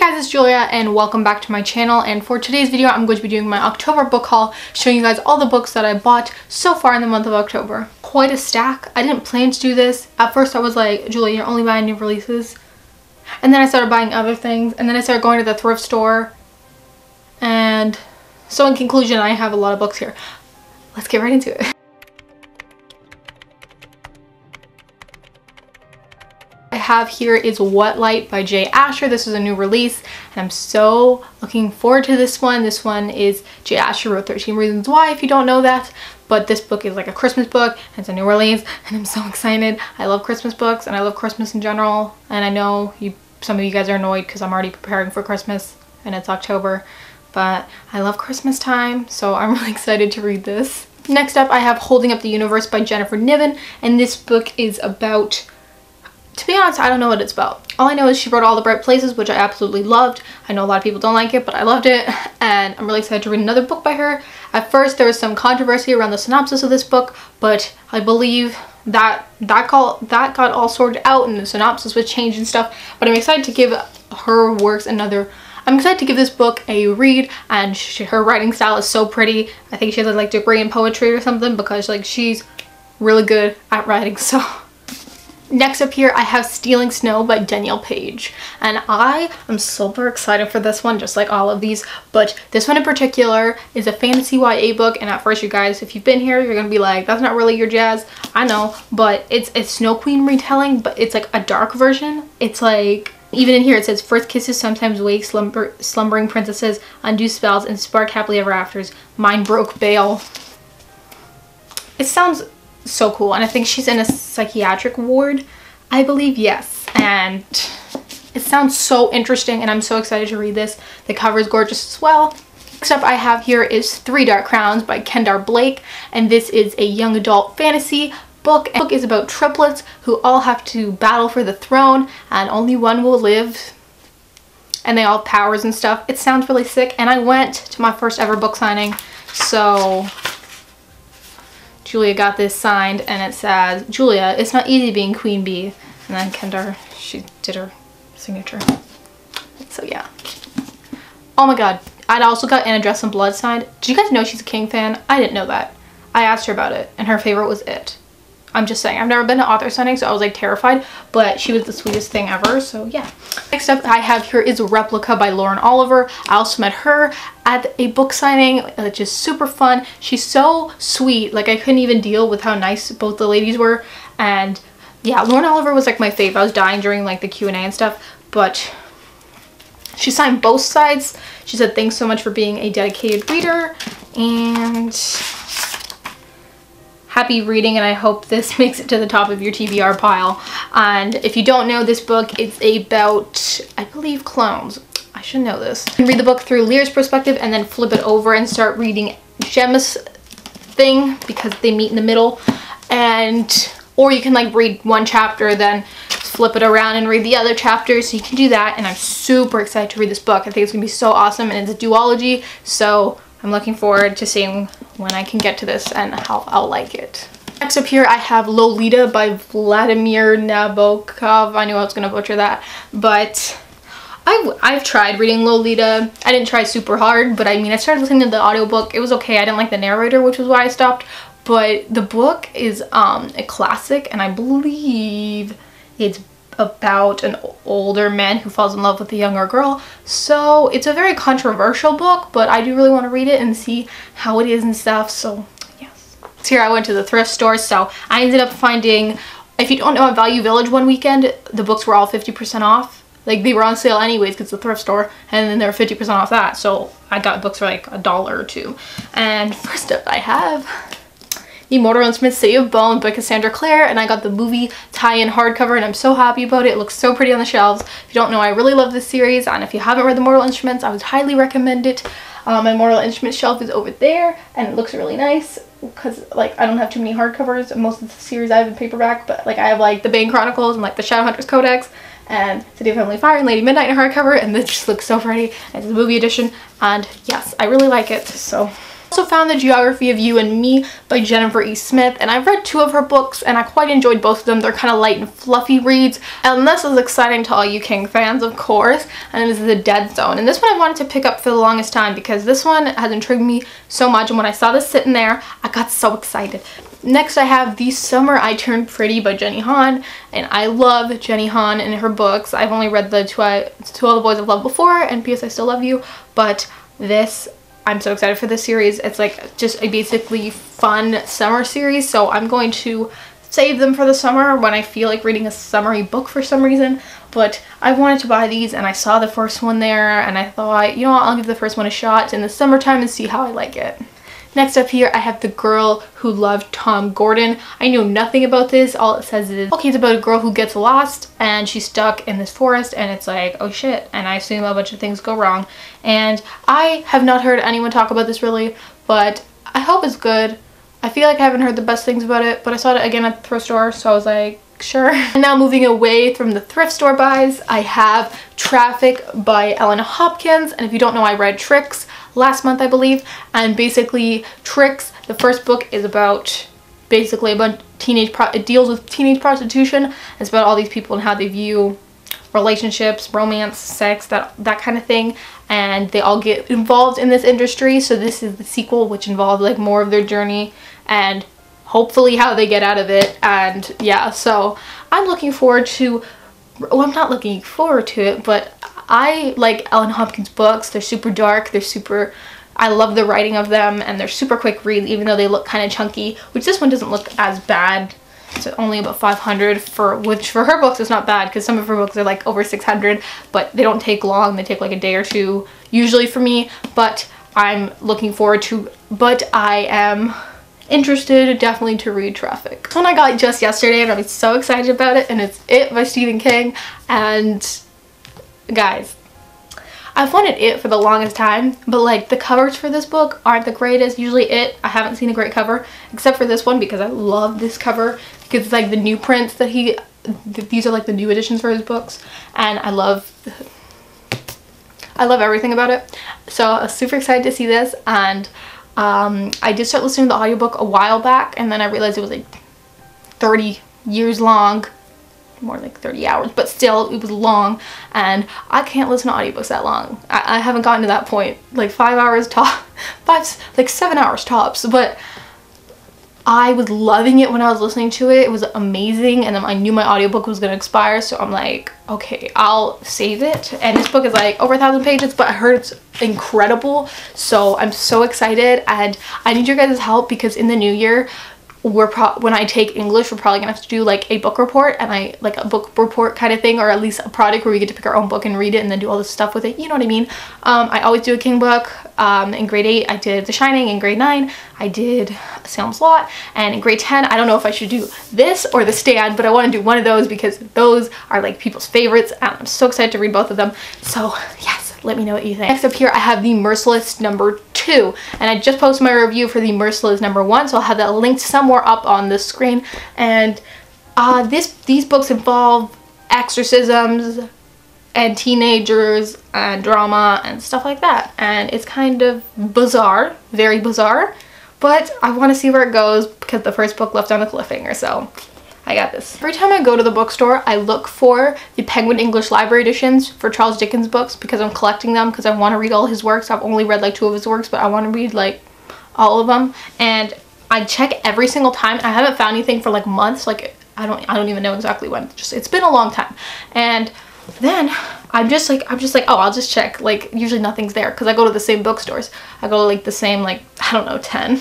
guys, it's Julia and welcome back to my channel, and for today's video I'm going to be doing my October book haul, showing you guys all the books that I bought so far in the month of October. Quite a stack. I didn't plan to do this. At first I was like, Julia, you're only buying new releases. And then I started buying other things, and then I started going to the thrift store, and so in conclusion I have a lot of books here. Let's get right into it. I have here is What Light by J. Asher. This is a new release and I'm so looking forward to this one. This one is J. Asher wrote 13 Reasons Why, if you don't know that, but this book is like a Christmas book and it's a new release and I'm so excited. I love Christmas books and I love Christmas in general, and I know some of you guys are annoyed because I'm already preparing for Christmas and it's October, but I love Christmas time, so I'm really excited to read this. Next up I have Holding Up the Universe by Jennifer Niven, and this book is about, to be honest, I don't know what it's about. All I know is she wrote All the Bright Places, which I absolutely loved. I know a lot of people don't like it, but I loved it, and I'm really excited to read another book by her. At first, there was some controversy around the synopsis of this book, but I believe that got all sorted out and the synopsis was changed and stuff. But I'm excited to give her works I'm excited to give this book a read, and her writing style is so pretty. I think she has like a degree in poetry or something, because like she's really good at writing. So next up here I have Stealing Snow by Danielle Paige, and I am super excited for this one, just like all of these, but this one in particular is a fantasy YA book. And at first, you guys, if you've been here, you're gonna be like, that's not really your jazz. I know, but it's Snow Queen retelling, but it's like a dark version. It's like, even in here it says, first kisses sometimes wake slumbering princesses, undo spells, and spark happily ever afters. Mine broke bail. It sounds so cool, and I think she's in a psychiatric ward, I believe. Yes, and it sounds so interesting and I'm so excited to read this. The cover is gorgeous as well. Next up I have here is Three Dark Crowns by Kendare Blake, and this is a young adult fantasy book. The book is about triplets who all have to battle for the throne and only one will live, and they all have powers and stuff. It sounds really sick, and I went to my first ever book signing, so Julia got this signed and it says, Julia, it's not easy being queen bee, and then Kendare, she did her signature. So yeah. Oh my god, I'd also got Anna Dress in Blood signed. Did you guys know she's a King fan? I didn't know that. I asked her about it and her favorite was It. I'm just saying, I've never been to author signing, so I was like terrified, but she was the sweetest thing ever, so yeah. Next up I have here is Replica by Lauren Oliver. I also met her at a book signing, which is super fun. She's so sweet, like I couldn't even deal with how nice both the ladies were, and yeah, Lauren Oliver was like my fave. I was dying during like the Q&A and stuff, but she signed both sides. She said thanks so much for being a dedicated reader, and happy reading, and I hope this makes it to the top of your TBR pile. And if you don't know this book, it's about, I believe, clones. I should know this. You can read the book through Lear's perspective and then flip it over and start reading Gemma's thing, because they meet in the middle. Or you can like read one chapter, then flip it around and read the other chapter, so you can do that. And I'm super excited to read this book. I think it's gonna be so awesome, and it's a duology, so I'm looking forward to seeing when I can get to this and how I'll like it. Next up here I have Lolita by Vladimir Nabokov. I knew I was gonna butcher that, but I've tried reading Lolita. I didn't try super hard, but I mean, I started listening to the audiobook. It was okay. I didn't like the narrator, which was why I stopped, but the book is a classic, and I believe it's about an older man who falls in love with a younger girl. So it's a very controversial book, but I do really want to read it and see how it is and stuff, so yes. So here I went to the thrift store, so I ended up finding, if you don't know, at Value Village one weekend, the books were all 50% off. Like they were on sale anyways because it's a thrift store, and then they were 50% off that, so I got books for like $1 or $2. And first up I have The Mortal Instruments City of Bones by Cassandra, Clare, and I got the movie tie-in hardcover, and I'm so happy about it. It looks so pretty on the shelves. If you don't know, I really love this series, and if you haven't read The Mortal Instruments, I would highly recommend it. My Mortal Instruments shelf is over there, and it looks really nice because like I don't have too many hardcovers. Most of the series I have in paperback, but like I have like the Bane Chronicles and like the Shadowhunters Codex and City of Heavenly Fire and Lady Midnight in hardcover, and this just looks so pretty. It's the movie edition, and yes, I really like it, so Also found The Geography of You and Me by Jennifer E. Smith, and I've read 2 of her books and I quite enjoyed both of them. They're kind of light and fluffy reads, and this is exciting to all you King fans, of course, and this is The Dead Zone. And this one I wanted to pick up for the longest time because this one has intrigued me so much, and when I saw this sitting there, I got so excited. Next I have The Summer I Turned Pretty by Jenny Han, and I love Jenny Han and her books. I've only read the To All the Boys I've Loved Before and P.S. I Still Love You, but this, I'm so excited for this series. It's like just a basically fun summer series, so I'm going to save them for the summer when I feel like reading a summery book for some reason. But I wanted to buy these and I saw the first one there and I thought, you know what, I'll give the first one a shot in the summertime and see how I like it. Next up here I have The Girl Who Loved Tom Gordon. I know nothing about this. All it says is, okay, it's about a girl who gets lost and she's stuck in this forest and it's like, oh shit, and I assume a bunch of things go wrong. And I have not heard anyone talk about this really, but I hope it's good. I feel like I haven't heard the best things about it, but I saw it again at the thrift store, so I was like, sure. And now moving away from the thrift store buys, I have Traffic by Ellen Hopkins, and if you don't know, I read Tricks last month, I believe, and basically Tricks, the first book, is about basically a bunch of it deals with teenage prostitution. It's about all these people and how they view relationships, romance, sex, that kind of thing, and they all get involved in this industry. So this is the sequel, which involves like more of their journey and hopefully how they get out of it. And yeah, so I'm looking forward to, well, I'm not looking forward to it, but I like Ellen Hopkins books. They're super dark, I love the writing of them, and they're super quick reads even though they look kind of chunky, which this one doesn't look as bad. It's only about 500, which for her books is not bad because some of her books are like over 600, but they don't take long. They take like a day or two usually for me, but I'm looking forward to, but I am interested definitely to read Traffic. This one I got just yesterday and I'm so excited about it, and it's It by Stephen King. And guys, I've wanted It for the longest time, but like the covers for this book aren't the greatest. Usually It, I haven't seen a great cover except for this one because I love this cover because it's like the new prints that these are like the new editions for his books, and I love everything about it. So I was super excited to see this, and I did start listening to the audiobook a while back, and then I realized it was like 30 years long, more like 30 hours, but still it was long, and I can't listen to audiobooks that long. I haven't gotten to that point, like 5 hours top, like 7 hours tops, but I was loving it when I was listening to it. It was amazing, and then I knew my audiobook was gonna expire, so I'm like, okay, I'll save it. And this book is like over 1,000 pages, but I heard it's incredible, so I'm so excited, and I need your guys' help because in the new year, when I take English, we're probably gonna have to do like a book report, and like a book report kind of thing, or at least a project where we get to pick our own book and read it and then do all this stuff with it, you know what I mean? I always do a King book. In grade 8 I did The Shining, in grade 9 I did Salem's Lot, and in grade 10 I don't know if I should do this or The Stand, but I want to do one of those because those are like people's favorites, and I'm so excited to read both of them. So yes, let me know what you think. Next up here I have The Merciless #2, and I just posted my review for The Merciless #1, so I'll have that linked somewhere up on the screen. And these books involve exorcisms and teenagers and drama and stuff like that, and it's kind of bizarre, very bizarre, but I want to see where it goes because the first book left on a cliffhanger, so I got this. Every time I go to the bookstore, I look for the Penguin English Library editions for Charles Dickens books because I'm collecting them because I want to read all his works. I've only read like 2 of his works, but I want to read like all of them, and I check every single time. I haven't found anything for like months, like I don't even know exactly when. It's been a long time, and then I'm just like, oh, I'll just check. Like usually nothing's there because I go to the same bookstores. I go to like the same, like, I don't know, 10.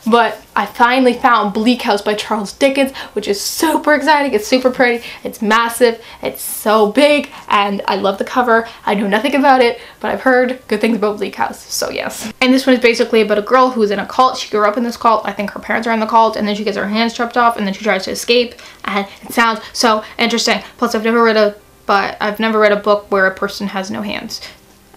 But I finally found Bleak House by Charles Dickens, which is super exciting. It's super pretty, it's massive, it's so big, and I love the cover. I know nothing about it, but I've heard good things about Bleak House, so yes. And this one is basically about a girl who's in a cult. She grew up in this cult. I think her parents are in the cult, and then she gets her hands chopped off, and then she tries to escape, and it sounds so interesting. Plus, I've never read a book where a person has no hands.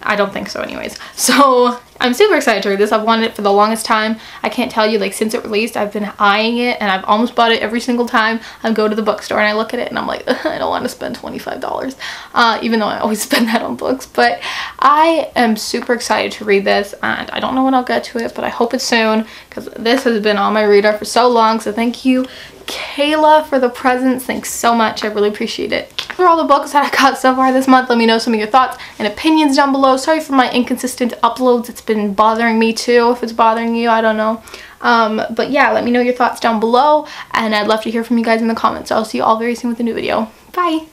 I don't think so anyways. So I'm super excited to read this. I've wanted it for the longest time. I can't tell you, like, since it released, I've been eyeing it, and I've almost bought it every single time I go to the bookstore and I look at it and I'm like, I don't want to spend $25, even though I always spend that on books. But I am super excited to read this, and I don't know when I'll get to it, but I hope it's soon, because this has been on my radar for so long. So thank you, Kayla, for the presents. Thanks so much. I really appreciate it. For all the books that I got so far this month, let me know some of your thoughts and opinions down below. Sorry for my inconsistent uploads. It's been bothering me too. If it's bothering you, I don't know. But yeah, let me know your thoughts down below, and I'd love to hear from you guys in the comments. I'll see you all very soon with a new video. Bye.